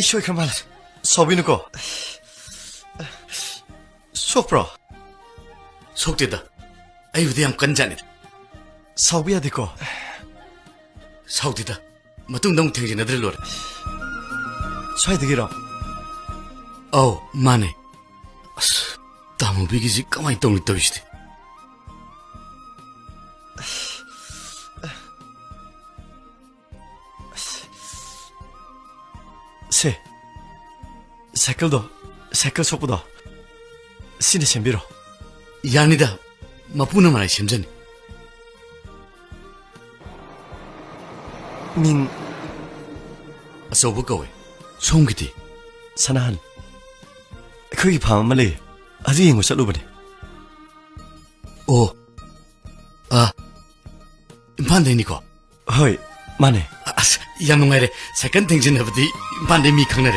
ช่วยข้ามาสอบวินุก็สอบปะ 속되다. 아이고, 대함 간자네. 사오비야 되고 사우디다. 마tung 너무 탱진에 들러라. 쇠 되기라 어우, 마네. 다무 비기지 까마이 똥을 떠이시대. 세 사이클도 사이클 속보다 신의 챔비로 야니다. 마푸나 말이 심전이. 민 아서부 거왜. 송기디. 사나한 거기 밤 말리 아직 인고 살로버니 오. 아. 반대니까. 허이 마네 양농아래 세컨 탱진 해버디 반대미 강나래.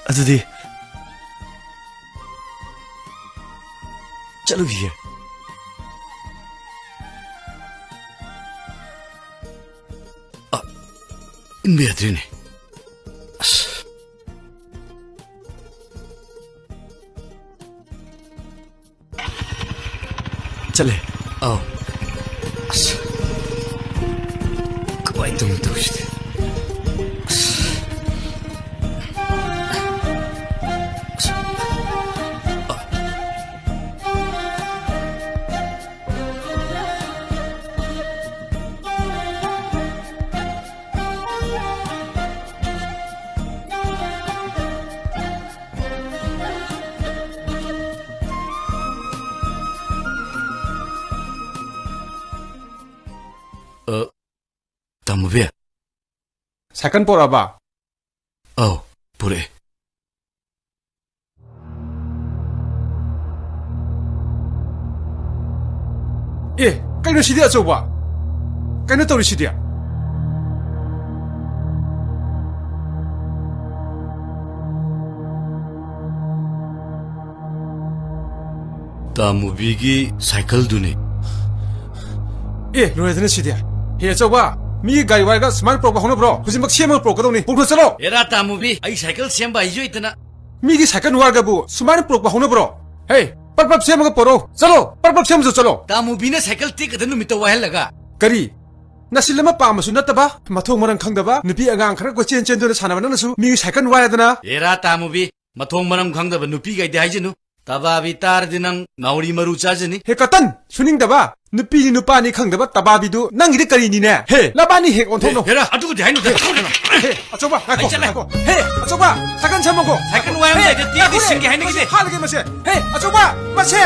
아저디 잘루기게 인베드리네. 잘래 어. 아싸. 까마이 똥을 떠이시대. 다무비야. Second por apa? 어, 보래. Kayo si dia coba. Kayo tahu si dia. 다무비기 사이클 두네. Loredan si dia. Here coba. Mi gay warga smart pro bahuna bro. Kusin bak siya mo pro kadong ni. Pukul salo. 에라 다무비. 아이 사이클 셈바 이죠 있더나. Mi gi second warga bu smart pro bahuna bro. Hey, parpap siya mo pro. Salo. Parpap siya mo salo. 다무비는 사이클 띠거든 놈이또 와헬라가. Kari. Nasilama pa masu nataba. Mathong marang khangdaba. Nupi agang khara ko chen chen do sana bana nasu. Mi second warga dana. 에라 다무비. 마통 마람 강다바 누피가 이대 하이지누. 다바비 따르디낭 나우리 마루 짜즈니. He katan. Suning daba. Nupi ni nupa ni khangdaba tababidu nang iri kari ni ne. Hey, labani he on thono. 에라 아두고 대하이누 대. Hey, coba. Ay, chala. Hey, coba. Second siya mo ko. 사이클 와양 사이드 띠디 신기 하이는 기세. Halage masih. Hey, coba. Masih.